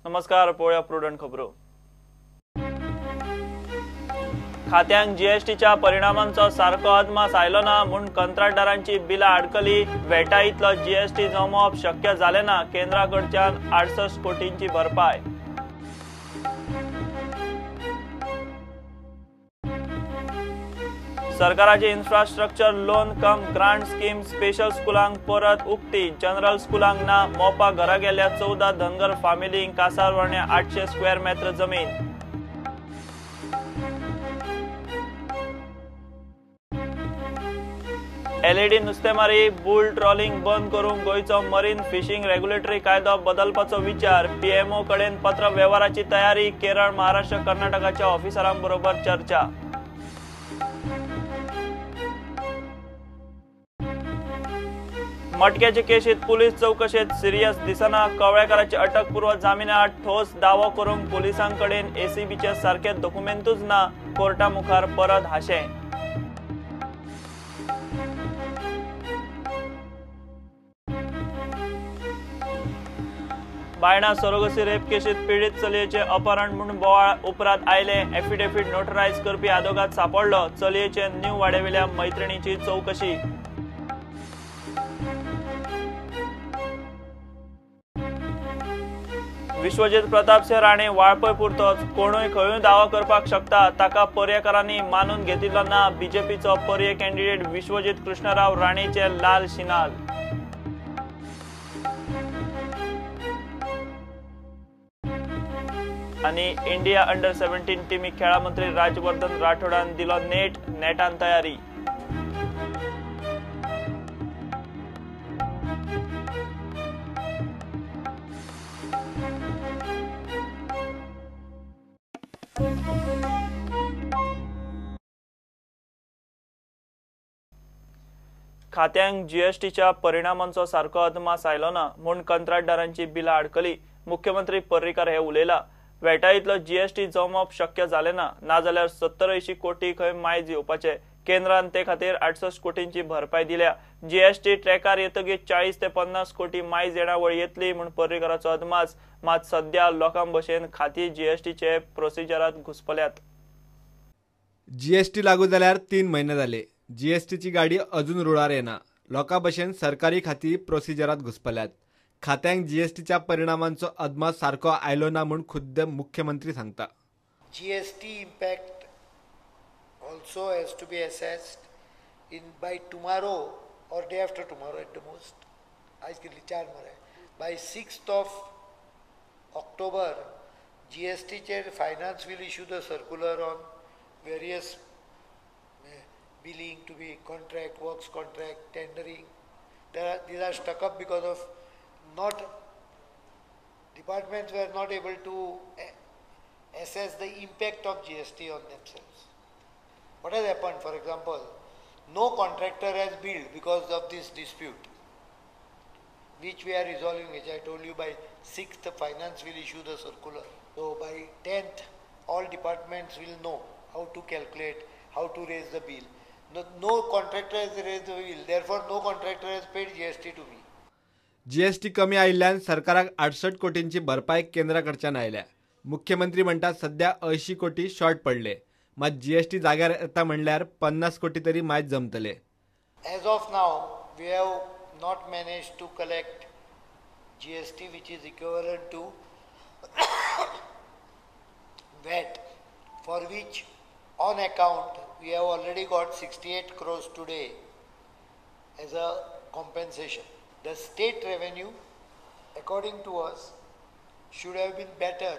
नमस्कार, पळोवया प्रुडंट खबरो। खात्यांक जीएसटीच्या परिणामांचो सारको अदमास आयलो ना म्हूण कंत्राटदारांची बिलां अडकली। वेटा इतलो जीएसटी जमोवप शक्य जालें ना। केंद्राकडच्यान 68 कोटींची भरपाय। सरकाराची इन्फ्रास्ट्रक्चर लोन कम ग्रांट स्कीम स्पेशल स्कूलांक परत उक्ती। जनरल स्कूलांक ना। मोपा घरा गेल्या 14 धनगर फामिलींक कासारवण्या 800 स्क्वेअर मीटर जमीन। एलईडी नुस्तेमारी बुल ट्रॉलिंग बंद करूंक गोयचो मरीन फिशिंग रेग्युलेटरी कायदो बदलपाचो विचार। पीएमओ कडेन पत्र व्यवहाराची तयारी। केरळ, महाराष्ट्र, कर्नाटकाच्या ऑफिसरांबरोबर चर्चा। मटक्याचे केशीत पुलीस चौकशेत सिरियस दिसना। कवळेकाराची अटकपूर्व जामिनात ठोस दावो करूंक पुलिसांकडेन एसीबीचे सारखे डॉक्युमेंटूच ना। कोर्टा मुखार परत हाशें। बायणा सरोगसी रेप केशीत पीडित चलयेचे अपहरण म्हणून बोवाळ उपरांत आयले। एफिडेव्हिट नोटरायज करपी आदोगाद सापडलो। चलयेचे न्यू वाडेवेल्या मैत्रिणीची चौकशी। विश्वजीत प्रताप सिंह राणे वाळपय पुरतोच। कोणूय खंयूय दावो करपाक शकता। ताका पर्येकारांनी मानून घेतिल्लो ना। बीजेपीचो पर्ये कॅन्डिडेट विश्वजीत कृष्णराव राणेचे लाल शिनाल। आणि इंडिया अंडर 17 टीमीक खेळा मंत्री राजवर्धन राठोडान दिलो नेटान तयारी। खात्यांक जीएसटीच्या परिणामांचो सारको अदमास आयलो ना म्हूण कंत्राटदारांची बिलां अडकली। मुख्यमंत्री पर्रीकार हे उलयला। वेटा इतलो जीएसटी जमोवप शक्य जालें ना। नाजाल्यार 70-80 कोटी खंय मायज येवपाचे। केंद्रान ते खातीर 68 कोटींची भरपाय दिल्या। जीएसटी ट्रॅकार येतकीर 40 ते 50 कोटी मायज येणावळ येतली म्हूण पर्रीकाराचो अदमास। मात सध्या लोकां भशेन खाती जीएसटीचे प्रोसिजरांत घुसपल्यात। जीएसटी लागू जाल्यार 3 म्हयने जाले। जीएसटीची गाडी अजून रुळार येना। लोकां भशेन सरकारी खाती प्रोसिजरांत घुसपल्यात। खात्यांक जीएसटीच्या परिणामांचो अदमास सारको आयलो ना म्हूण खुद्द मुख्यमंत्री सांगता। GST impact also has to be assessed in by tomorrow or day after tomorrow at the most. आज कितली 4 मरे by 6th of October GST chair finance will issue the circular on various billing to be contract, works contract, tendering. These are stuck up because of departments were not able to assess the impact of GST on themselves. What has happened? For example, no contractor has billed because of this dispute, which we are resolving, which I told you by 6th, finance will issue the circular. So by 10th, all departments will know how to calculate, how to raise the bill. No contractor has raised the bill, therefore no contractor has paid GST to me. GST कमी आयिल्ल्यान सरकाराक 68 कोटींची भरपाय केंद्राकडच्यान आयल्या। मुख्यमंत्री म्हणटात सध्या 80 कोटी शॉर्ट पडले। मात जीएसटी जाग्यार येता म्हणल्यार 50 कोटी तरी मायज जमतले। As of now, we have not managed to collect GST, which is equivalent to VAT, for which on account we have already got 68 crores today as a compensation. The state revenue, according to us, should have been better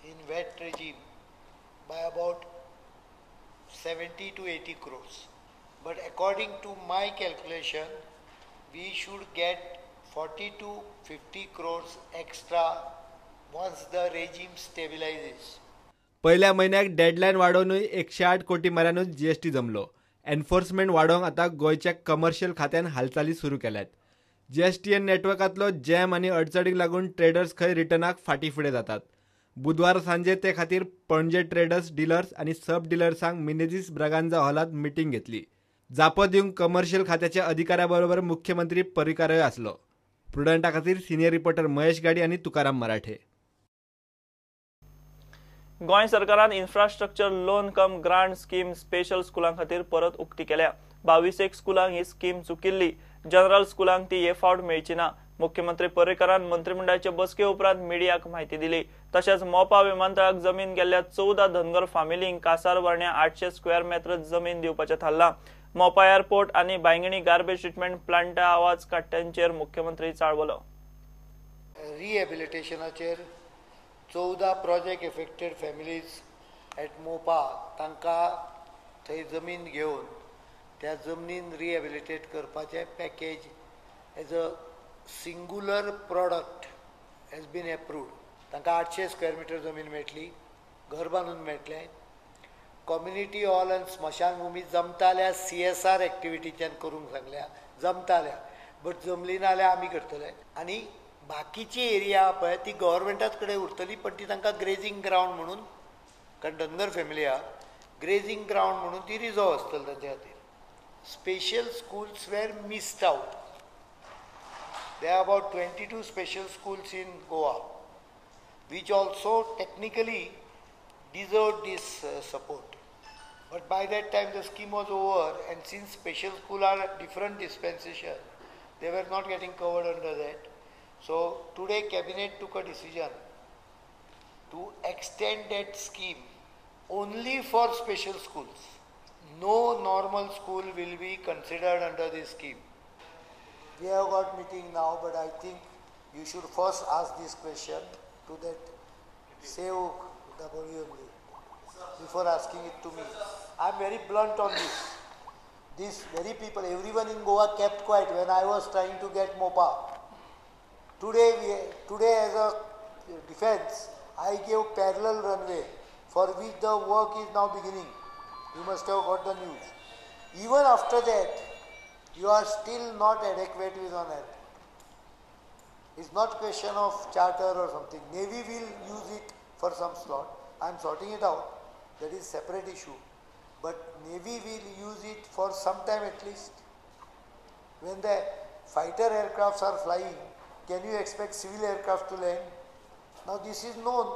in VAT regime by about 70 to 80 crores. But according to my calculation, we should get 40 to 50 crores extra once the regime stabilizes. पहिल्या महिन्याक deadline वाडोवनूय 108 कोटी मेरेनूच GST जमलो। Enforcement वाडोवंक आतां गोयच्या commercial खात्यान हालचाली सुरू केल्यात। जीएसटीएन नेटवर्कातलो जॅम आनी अडचणीक लागून ट्रेडर्स खंय रिटर्नाक फाटी फुडें जातात। बुधवार सांजे ते खातीर पणजे ट्रेडर्स डीलर्स आनी सब डीलर्सांक मिनेझीस ब्रागांझा हॉलांत मिटींग घेतली। जापो दिवंक कमर्शियल खात्याच्या अधिकाऱ्याबरोबर मुख्यमंत्री पर्रीकारय आसलो। प्रुडंटा खातीर सिनियर रिपोर्टर महेश गाडी आनी तुकाराम मराठे। गोंय सरकारान इन्फ्रास्ट्रक्चर लोन कम ग्रांट स्कीम स्पेशल स्कुलां खातीर परत उक्ती केल्या। 22 स्कुलांक ही स्कीम चुकिल्ली। जनरल स्कुलांक ती हे फावट मेळची ना। मुख्यमंत्री पर्रीकारान मंत्रिमंडळाचे बसके उपरांत मिडियाक म्हायती दिली। तशेंच मोपा विमानतळाक जमीन गेल्ल्या 14 धनगर फामिलींक कासार भरण्या 800 स्क्वेअर मीटर जमीन दिवपाचें थारलां। मोपा एअरपोर्ट आनी बांयगणी गार्बेज ट्रीटमेंट प्लांटा आवाज काडट्यांचेर मुख्यमंत्री चाळवलो। रिहेबिलिटेशनाचेर 14 project affected families at Mopa तांकां थंय जमीन घेवन त्या जमनीन रिहेबिलिटेट करपाचें package as a singular product has been approved. तांकां 800 स्क्वेअर मीटर जमीन मेळटली, घर बांदून मेळटलें। कम्युनिटी हॉल आनी स्मशानभूमी जमताल्या CSR एक्टिविटीच्यान करूंक सांगल्या, जमताल्या, बट जमली ना जाल्यार आमी करतले। आनी बाकीची एरिया पळय ती गव्हर्मेंटाच कडेन उरतली, पण ती तांकां ग्रेजींग ग्रावंड म्हणून, कारण धनगर फॅमिली आहा, ग्रेजींग ग्रावंड म्हणून ती रिजर्व आसतली तांच्या खातीर। Special schools were missed out. There are about 22 special schools in Goa, which also technically deserved this support. But by that time the scheme was over, and since special schools are a different dispensation, they were not getting covered under that. So today Cabinet took a decision to extend that scheme only for special schools. No normal school will be considered under this scheme. We have got meeting now, but I think you should first ask this question to that Sevuk WMD before asking it to me. I am very blunt on this. These very people, everyone in Goa kept quiet when I was trying to get MOPA. Today as a defense, I gave parallel runway for which the work is now beginning. You must have got the news. Even after that, you are still not adequate with an airport. It's not question of charter or something. Navy will use it for some slot. I am sorting it out. That is separate issue. But Navy will use it for some time at least. When the fighter aircrafts are flying, can you expect civil aircraft to land? Now this is known.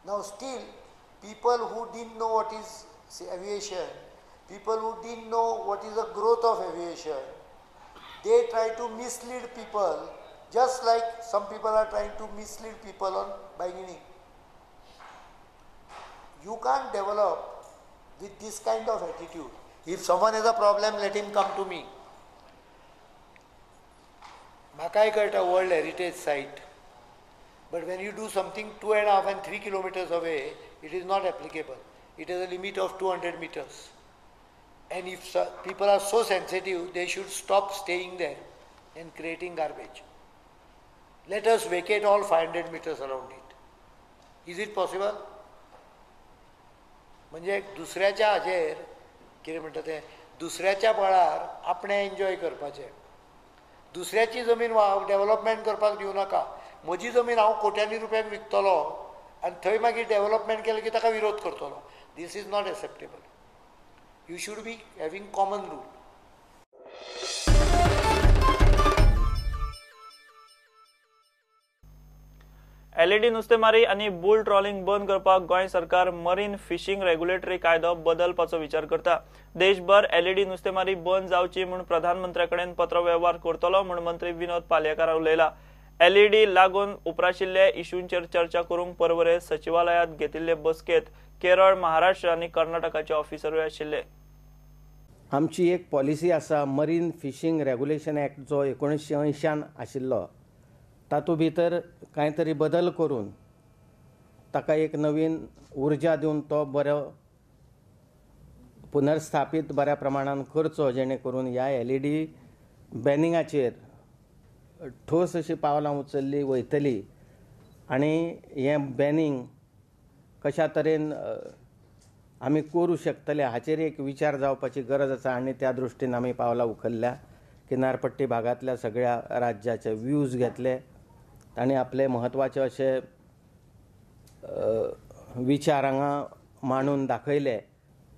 Now still, people who didn't know what is aviation, people who didn't know what is the growth of aviation, they try to mislead people, just like some people are trying to mislead people on bargaining. You can't develop with this kind of attitude. If someone has a problem, let him come to me. Makai Karta World Heritage Site, but when you do something 2.5 and 3 kilometers away, it is not applicable. It has a limit of 200 meters. And if people are so sensitive, they should stop staying there and creating garbage. Let us vacate all 500 meters around it. Is it possible? म्हणजे दुसऱ्याच्या हाजेर कितें म्हणटा तें दुसऱ्याच्या बळार आपणें enjoy करपाचें, दुसऱ्याची जमीन डेव्हलपमेंट करपाक दिवं नाका। म्हजी जमीन हांव कोट्यांनी रुपयांक विकतलो आनी थंय मागीर डेव्हलपमेंट केलें की ताका विरोध करतलो. This is not acceptable. You should be having common rule. LED नुस्तेमारी आनी बुल ट्रॉलिंग बंद करपाक गोंय सरकार मरीन फिशिंग रेग्युलेटरी कायदो बदलपाचो विचार करता। देशभर LED नुस्तेमारी बंद जावची म्हूण प्रधानमंत्र्याकडेन पत्रव्यवहार करतलो म्हूण मंत्री विनोद पालयेकार उलयला। LED लागून उपराशिल्ल्या इश्यूंचेर चर्चा करूंक परवरे सचिवालयात घेतिल्ले बसकेत केरळ, महाराष्ट्र आनी कर्नाटकाचे ऑफिसरूय आशिल्ले। आमची एक पॉलिसी आसा मरीन फिशिंग रेग्युलेशन एक्ट जो 1980 आशिल्लो, तातूंत भितर कांय तरी बदल करून ताका एक नवीन उर्जा दिवन तो बरो पुनर्स्थापीत बऱ्या प्रमाणान करचो, जेणे करून ह्या LED बॅनिंगाचेर ठोस अशी पावलां उचलली वयतली आनी हें बॅनिंग कशा तरेन आमी करूं शकतले हाचेर एक विचार जावपाची गरज आसा आनी त्या दृश्टीन आमी पावलां उखल्ल्या। किनारपट्टी भागांतल्या सगळ्या राज्याचे व्ह्यूज घेतले आनी आपले म्हत्वाचे अशे विचार हांगा मांडून दाखयले।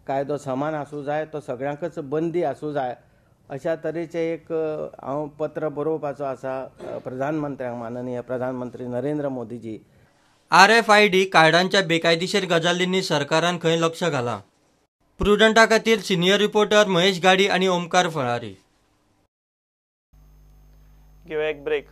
कायदो समान आसूं जाय, तो सगळ्यांकच बंदी आसूं जाय, अशा तरेचे एक हांव पत्र बरोवपाचो आसा प्रधानमंत्र्यांक, माननीय प्रधानमंत्री नरेंद्र मोदीजी। RFID कार्डांच्या बेकायदेशीर गजालींनी सरकारान खंय लक्ष घाला. प्रुडंटा खातीर सिनियर रिपोर्टर महेश गाडी आणि ओमकार फळारी. घेऊया एक ब्रेक.